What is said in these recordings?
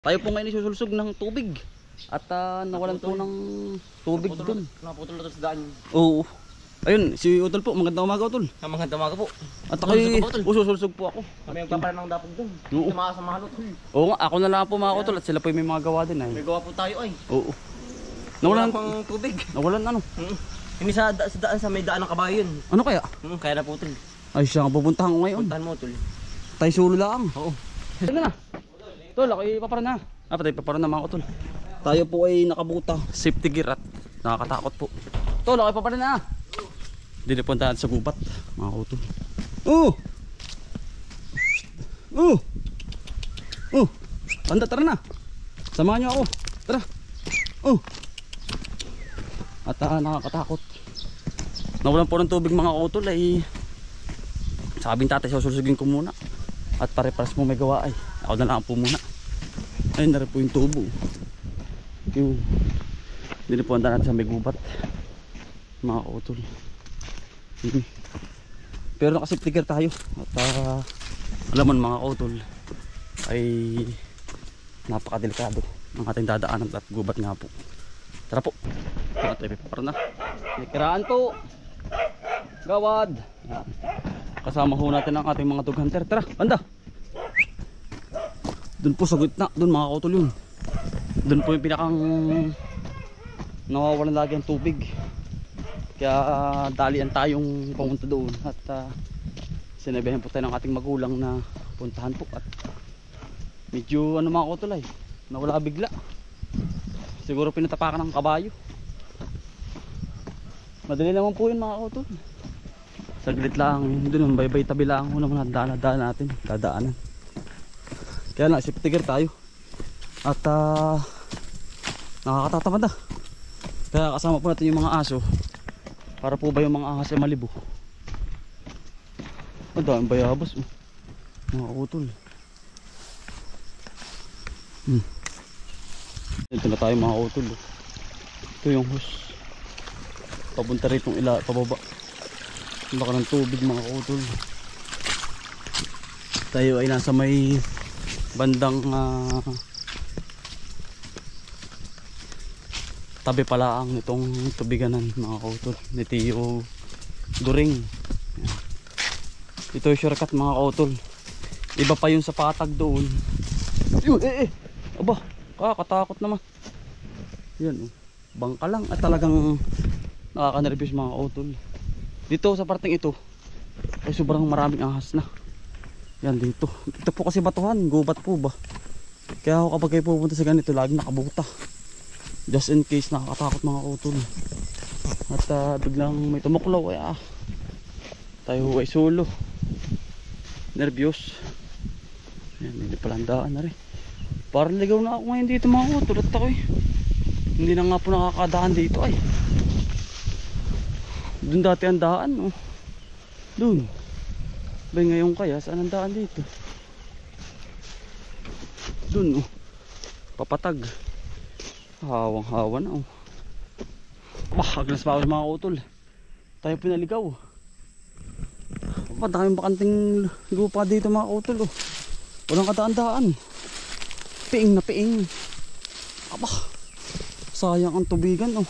Tayo po ngayon isusulsog ng tubig. At nawalan po ng tubig doon. Naputol na sa daan. Oo. Ayun, si Utol po. Magandang umaga, Utol. Magandang umaga po. At ako'y ususulsog po ako. Kami magpapala ng dapog doon. Oo. Tumakas sa mga Utol. Oo nga, ako na lang po mga Utol. At sila po may mga gawa din ay. May gawa po tayo ay. Oo. Wala Nawalan pang tubig. Nawalan ano? Hindi sa daan sa may daan ng kabayo yun. Ano kaya? Kaya na po Utol. Ay siya nga pupuntahan ko ngayon. Puntahan mo Utol. Tayo sulo lang. Oo. Sige na. Tol, ako'y papara na. Patay papara na mga Utol. Tayo po ay nakabuta. Safety gear at nakakatakot po. Tol, ako'y papara na. Hindi puntahan sa gubat mga Utol. Tanda, tara na. Samahan nyo ako. Tara. At nakakatakot. Nawalan po ng tubig mga Utol ay sabing tatay susulsugin ko muna. At pare-pares mo may gawa ay ako na lang po muna. Ayun na rin po yung tubo. Yung dinipunta natin sa may gubat mga Utol. Pero nakasiptiger tayo. At alam mo mga Utol ay napakadelikado ang ating dadaanan at gubat nga po. Tara po. At ay para na. Nikiraan po. Gawad. Yan. Kasama ho natin ang ating mga dog hunter. Tara, banda. Doon po sa gitna, doon mga Utol yun. Doon po yung pinakang nawawalan lagi ang tubig. Kaya dalian tayong pumunta doon. At sinabihan po tayo ng ating magulang na puntahan po. At medyo ano mga Utol ay nawala bigla. Siguro pinatapakan ng kabayo. Madali naman po yun mga Utol. Saglit lang, doon baybay tabi lang kung naman daan natin, dadaanan. Kaya na, siptiger tayo. At nakakatatamad na. Kaya kasama po natin yung mga aso. Para po ba yung mga ahas ay malibo. Ang daming bayabas mga Utol. Ito na tayo mga Utol. Ito yung hose. Papunta rin itong pababa. Baka ng tubig mga Utol. Tayo ay nasa may bandang tabi pala ang itong tubiganan mga Utol ni Tio During. Ito yung shortcut mga Utol. Iba pa yung sa patag doon. Aba, kakatakot naman. Yan bangka lang at talagang nakaka-nervous mga Utol. Dito sa parteng ito ay sobrang maraming ahas na. Yan dito. Ito po kasi batuhan, gubat po ba. Kaya ako kapag kayo pupunta sa ganito laging nakabuta. Just in case nakakatakot mga Utol. At biglang may tumuklaw ay tayo ay solo. Nervyos. Yan, hindi pala ang daan na rin. Parang ligaw na ako ngayon dito mga Utol. At ako hindi na nga po nakakadaan dito ay. Doon dati ang daan doon. Bay ngayon kaya saan ang daan dito? Doon papatag. Hawang hawa na aglas pa ako mga Utol. Tayo pinaligaw. Daming bakanting lupa dito mga Utol walang kadaan-daan. Piing na piing. Sayang ang tubigan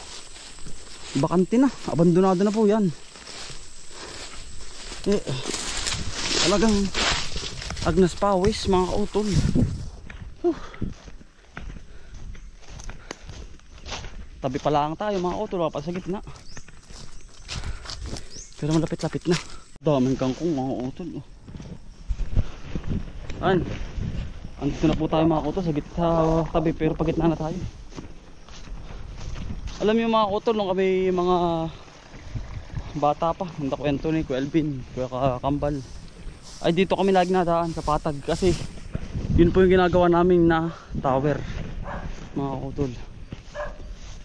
bakante na, abandonado na po yan. Talagang agnas pawis mga Utol. Tabi pa lang tayo mga Utol, wala pa sa gitna. Pero malapit-lapit na. Daming kangkong mga Utol. Andito na po tayo mga Utol sa gitna tabi, pero pagitna na tayo. Alam niyo mga Utol, nung kami mga bata pa, nung kwento ni Kuya Elvin, Kuya Kambal, ay dito kami lagi nadaan sa patag kasi yun po yung ginagawa namin na tower mga Utol.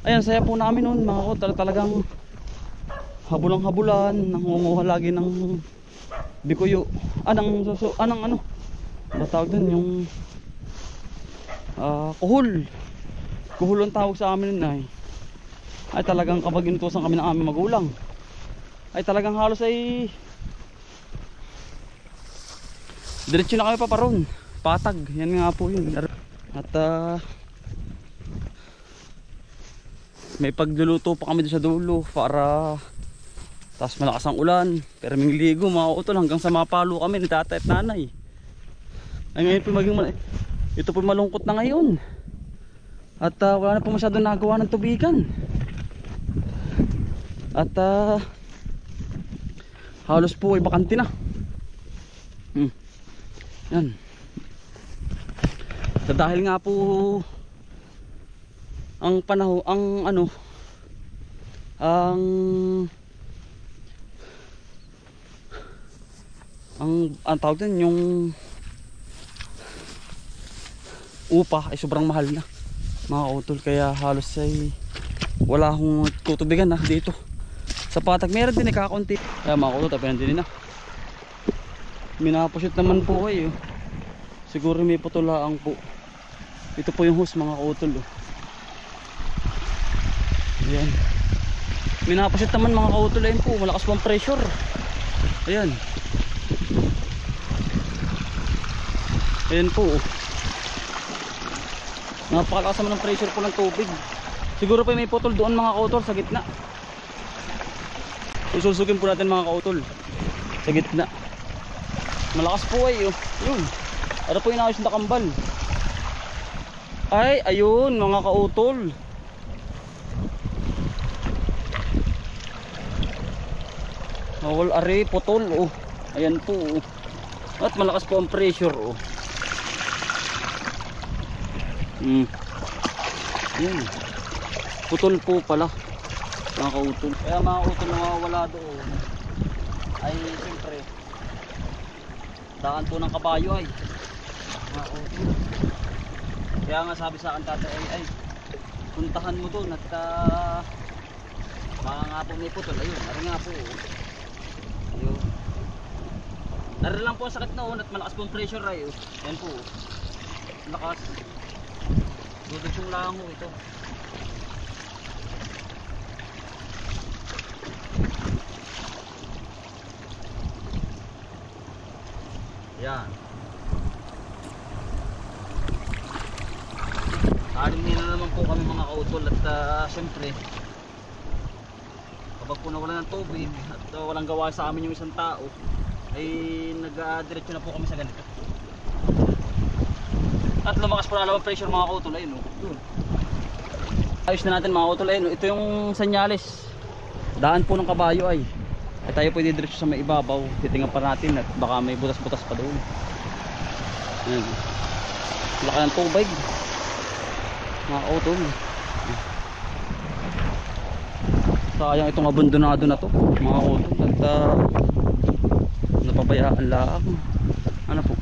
Ayan, saya po namin noon mga Utol, talagang habulang-habulan, nangunguha lagi ng bikuyo, ano matawag dun yung kuhul ang tawag sa amin nun ay talagang kapag inutusan kami ng aming magulang ay talagang halos ay diretso na kami paparon. Patag, yan nga po yun. At may pagluluto pa kami doon sa dulo para tapos malakas ang ulan. Pero may ligo mga utol hanggang sa mapalo kami ni tatay at nanay. Ay ngayon po ito po malungkot na ngayon. At wala na po masyadong nagawa ng tubigan. At halos po ay bakante na. Yan. Dahil nga po ang panahon, ang tawag din yung upa ay sobrang mahal na mga utol, kaya halos ay wala akong tutubigan na dito sa Patag. Meron din kakaunti kaya mga utol tapinan din na minapusit naman po kayo, siguro may putulaang po. Ito po yung hose mga utol ayan, minapusit naman mga kautol. Ayan po, malakas po ang pressure. Ayan, ayan po napakalakas naman ng pressure po ng tubig. Siguro pa may putol doon mga kautol sa gitna. Sususukin po natin mga kautol sa gitna. Malakas po ay yun. Ano po yung inayos na kambal? Ay ayun mga kautol, nawal are putol ayan po at malakas po ang pressure Yan. Putol po pala mga kautol. Kaya mga kautol na mawawala doon ay siyempre daan po ng kabayo ay mga kautol. Kaya nga sabi sa akin tatay ay puntahan mo doon at mga nga po may putol. Ayun, ari nga po ayun. Nari lang po ang sakit noon at malakas po ang pressure ay yan po lakas. Dudugsong lang ho ito. Yan. Anim na naman po kami mga kautol at siyempre kapag po nawala ng tubig at walang gawa sa amin yung isang tao ay nag-diretso na po kami sa ganito. At lumakas po na naman pressure mga kautol. Ayun yun. Ayos na natin mga kautol. Ayun, ito yung senyales daan po ng kabayo ay tayo pwede diretso sa may ibabaw. Titingnan pa natin at baka may butas-butas pa doon. Ayun, laki ng tubig mga kautol. Sayang itong abandonado na to mga kautol at napabayaan lang. Ano po,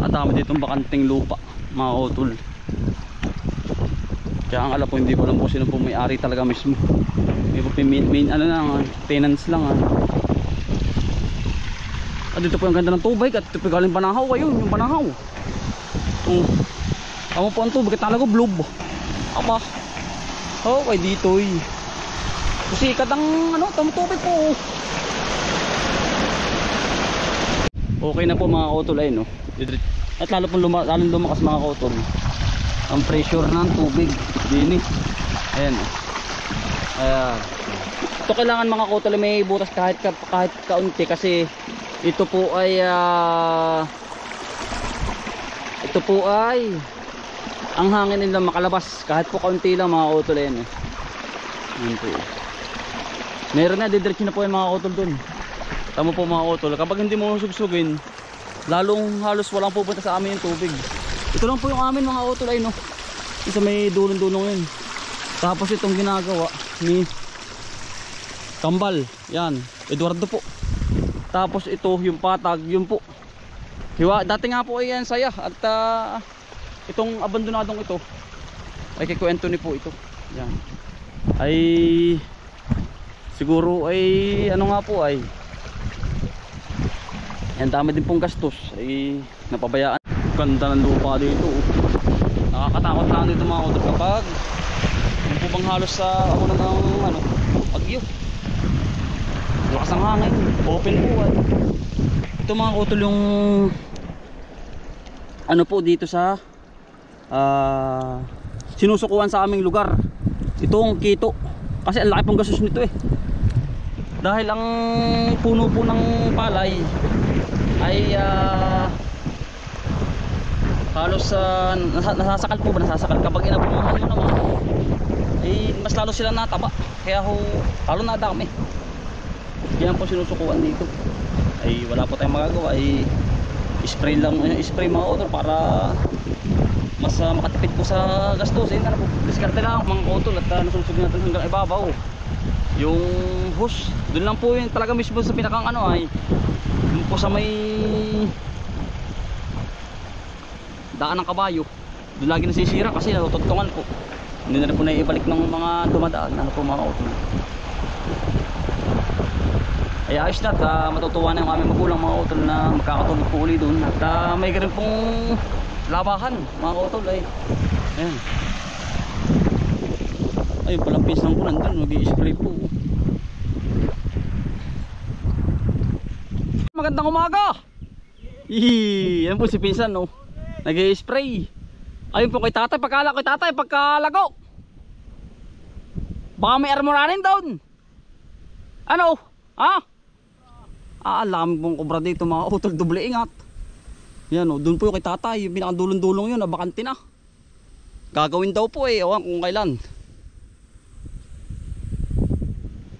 at dami ditong bakanting lupa mga kautol. Kaya ang alam po, hindi ko alam po sino po may-ari talaga mismo. May po main ano lang, tenants lang At dito po yung ganda ng tubig at ito po galing Banahaw. Ayun yung Banahaw. Amo po ang tubig talaga blob. Aba, okay dito kasi katang tubig po. Okay na po mga kautol ayun at lalo pong lumakas mga kautol ang pressure ng tubig din ayan ayan. Ito kailangan mga kautol may butas kahit kaunti kasi ito po ay ang hangin nila makalabas kahit po kaunti lang mga kautol ayan ayan po. Meron na didiretso na po yung mga kautol dun. Tama po mga kautol, kapag hindi mo sugsugin lalong halos walang pupunta sa amin yung tubig. Ito lang po yung amin mga kautol ay isa may dulong-dulong yun. Tapos itong ginagawa ni Kambal, yan Eduardo po. Tapos ito yung Patag, yun po hiwa. Dati nga po ay yan saya. At itong abandonadong ito ay kay Kuya Anthony po ito. Yan ay siguro ay nga po ay yan, dami din pong gastos ay napabayaan. Ganda ng lupa dito nakakatakot lang dito mga kautol kapag yung po bang halos sa ako ng bagyo. Lakas ang hangin, open po ito mga kautol yung ano po dito sa sinusukuan sa aming lugar. Itong kito. Kasi ang laki pong gastos nito eh. Dahil ang puno po ng palay ay halos nasasakal po ba? Nasasakal kapag inabunuhan nyo naman ay mas lalo sila nataba. Kaya ho lalo nadami. Yan po sinusukuan dito. Ay wala po tayong magagawa. Ay spray lang, spray mga auto para mas makatipid po sa gastos. Ayun na po, diskarte lang mga utol at nasusugin natin hanggang ibabaw. Yung hose, doon lang po yun talaga mismo sa pinakang ano ay doon po sa may daan ng kabayo. Doon lagi nasisira kasi natutugtungan po. Hindi na rin po naibalik ng mga dumadaan. Ano po mga utol. Ay ayos na at matutuwa na yung aming magulang mga utol na magkakatulog po uli doon. At may ganun pong labahan mga utol ay ayan. Ayun palang pisang ko nandun, mag-i-spray po. Magandang umaga. Yan po si pinsan no, nag-i-spray. Ayun po kay tatay, pagkala kay tatay pagkalago baka may armoranin doon. Ano? Ha? Alam pong kubra dito mga utol, doble ingat. Yan o, doon po yung kay tatay, yung pinakadulong-dulong yun, nabakante na. Gagawin daw po eh, ewan kung kailan.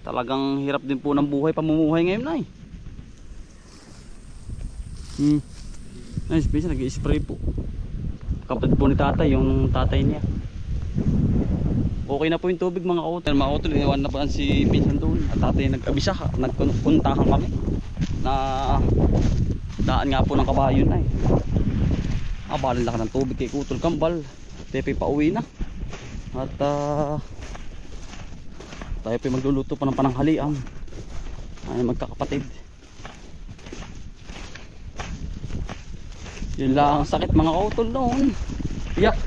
Talagang hirap din po ng buhay, pamumuhay ngayon na eh. Nice, bisa nag-i-spray po. Kapatid po ni tatay, yung tatay niya. Okay na po yung tubig mga kautol. Mga kautol, iniwan na po si pinsan doon. At tatay nag-abisa, nagpuntahan kami. Na daan nga po ng kabayo na eh. Balin laki ng tubig kay Kutol Kambal. Tepe pa uwi na. At tayo pa magluluto pa ng pananghalian. Ay magkakapatid. Yun lang ang sakit mga kautol noon. Yak.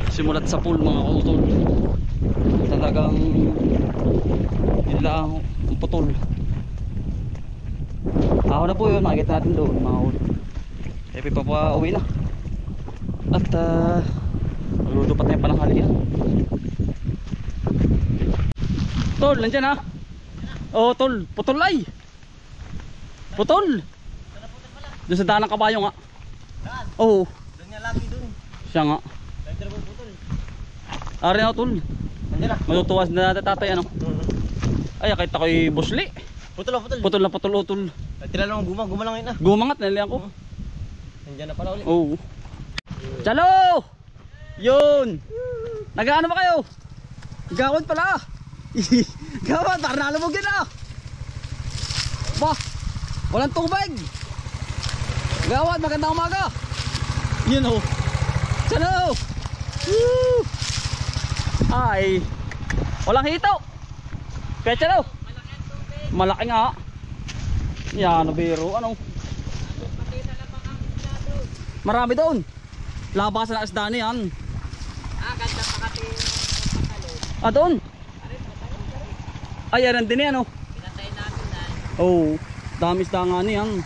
Simulat sa pool mga kautol. Talagang yun lang ang putol. Ako na po yun, makikita natin doon mga kautol. Tepe pa uwi na. At magluluto pa tayong pananghalian. Tol, nandyan ha? Oo tol, putol ay. Putol. Doon sa daan ng kabayo nga. Saan? Oo. Doon nga lagi doon. Siya nga. Dahil mo putol. Ari na tol. Nandiyan na. Matutuwas na natin tatay ano. Ay, kahit ako'y busli. Putol. Putol na putol utol. Tila lang guma lang yun ah. Gumangat na nilihan ko. Nandiyan na pala ulit. Oo. Chalo! Yun! Nag-ano ba kayo? Gawad pala! Gawad! Para nalamogin na! Bah! Walang tubig! Gawad! Magandang umaga! Yun o! Chalo! Woo! Ay! Walang hito! Kaya chalo! Malaki nga! Yan o biro! Ano? Marami doon. Labasan na isda niyan. Ganda pa kasi Doon. Ay, ayan din yan oh. pinatay natin na. Oh, dami isda nga niyan.